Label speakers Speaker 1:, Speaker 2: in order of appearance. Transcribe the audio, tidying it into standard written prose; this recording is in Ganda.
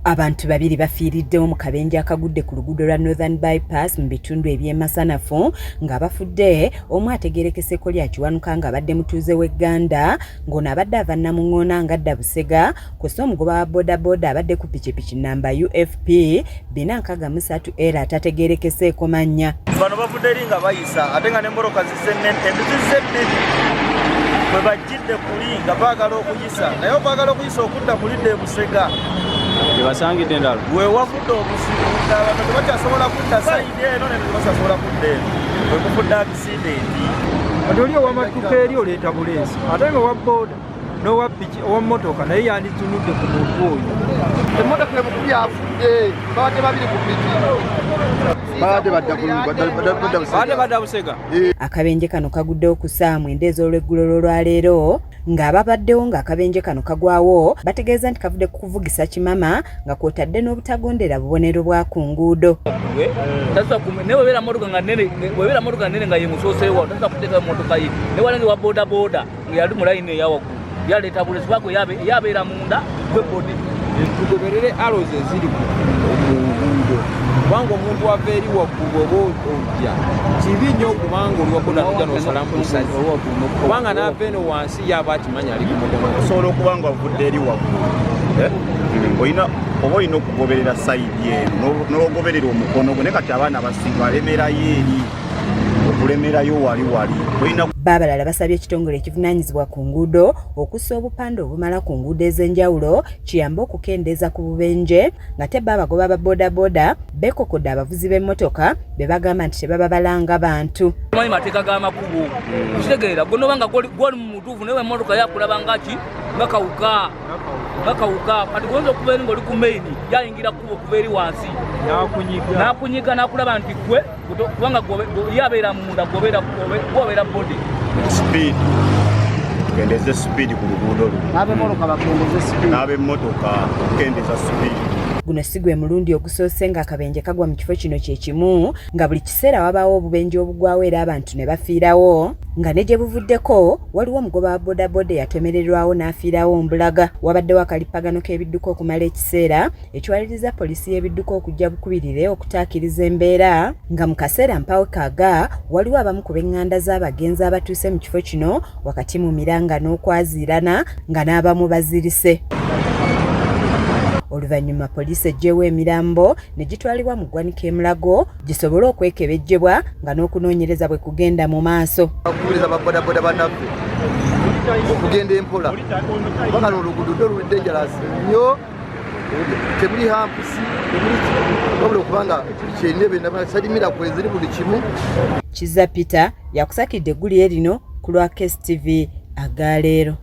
Speaker 1: Abantu babiri bafiiriddewo mu kabenje akagudde ku luguudo lwa Northern Bypass mu bitundu eby'emasanafu ng'abafudde omu ategeerekeseko lya kiwanuka ng'abadde mutuuze w'Egganda ng'ono abadde ava Namuŋŋoona ng'adda Busega kw'ossa omugoba wa boodabooda abadde ku pikipiki namba UFP 463 era atategeerekeseeko mannya.
Speaker 2: Bano bavudde eri nga bayisa ate nga n'emmoloka zizze bbiri bwe bajjidde kuli nga baagala okuyisa naye baagala okuyisa okudda kulidde e Busega.
Speaker 3: Basangidde endala
Speaker 2: wewafudde obuzibu abantu tebakyasobola kudda sayidi eno ne tebakyasobola kudda eno bwe kufudde akisidenti.
Speaker 4: Kati oli owamadduka eri oleeta buleesi ate nga owa booda n'owa piki owa mmotoka naye yanditunudde ku muntu oyo.
Speaker 5: Emmotoka emukubi afudde babadde babiri ku piki babadde
Speaker 3: badda Busega.
Speaker 1: Akabenje kano kaguddewo ku ssaawa 9 ez'olweggulo lwaleero ng'ababaddewo ng'akabenje kano kagwawo bategeeza nti kavudde ku kuvugisa kimama nga kw'otadde n'obutagondera bubonero bwa ku nguudo.
Speaker 6: Newebeera motoka nnene nga ye musooseewo tasa kuteeka motoka ye newalange wa boodabooda nga yali mu layini eyawaggulu yaleeta bulesi bwako yabeera munda gwebodi.
Speaker 3: Tugoberere alozi eziri ku nguudo kubanga omuntu ava eri waggulu oba ojja kibi nnyo kubanga oli waboda nojja n'osalamu busazi kubanga n'ava eno wansi yaba akimanya ali ku mukono.
Speaker 2: Osobola okuba nga ovudde eri waggulu oba olina okugoberera sayidi eno n'ogoberera omukono gwe ne kati abaana basinga balemerayo eri okulemerayo wali
Speaker 1: Baabalala basabye ekitongole ekivunaanyizibwa ku nguudo okussa obupande obumala ku nguudo ez'enjawulo kiyambe okukendeeza ku bubenje nga te baabagoba ba boodabooda beekokodde abavuzi b'emmotoka be bagamba nti tebaba balanga bantu.
Speaker 6: Tumanyi mateeka g'amakubo kitegeera gonoba nga gwoli mu mutuufu naye emmotoka yakulaba ngaki nga kawuka kati gonza okuba eri ng'oli ku maini yayingira kkubo okuva eri wansi n'akunyiga n'akulaba nti gwe kubanga yabeera munda gwobeera bodi.
Speaker 2: Speed kendeze speed ku luguudo n'ab'emmotoka bakendeza speed.
Speaker 1: Guno si gwe mulundi ogusoose ng'akabenje kagwa mu kifo kino kye kimu nga buli kiseera wabaawo obubenje obugwawo era abantu ne bafiirawo nga ne gye buvuddeko waliwo omugoba wa boodabooda eyatomererwawo n'afiirawo Mbulaga. Wabaddewo akalippagano k'ebidduka okumala ekiseera ekiwaliriza poliisi y'ebidduka okujja bukubirire okutaakiriza embeera nga mu kaseera mpawo kaaga waliwo abamu ku b'eŋŋanda z'abagenzi abatuuse mu kifo kino wakati mu miranga n'okwaziirana nga n'abamu bazirise. Oluvannyuma poliisi eggyewo emirambo ne gitwalibwa mu ggwanika e Mulago gisobole okwekebejjebwa nga n'okunoonyereza bwe kugenda mu maaso.
Speaker 5: Okubiriza baboodabooda bannaffe okugenda empola kubanga oluguudo luli dangerous nnyo temuli hampusi wabula okubanga kyerinebena sadimira kweziri buli kimu.
Speaker 1: Kizza Peter yakusakidde eggulire lino ku lwa KSTV agaleero.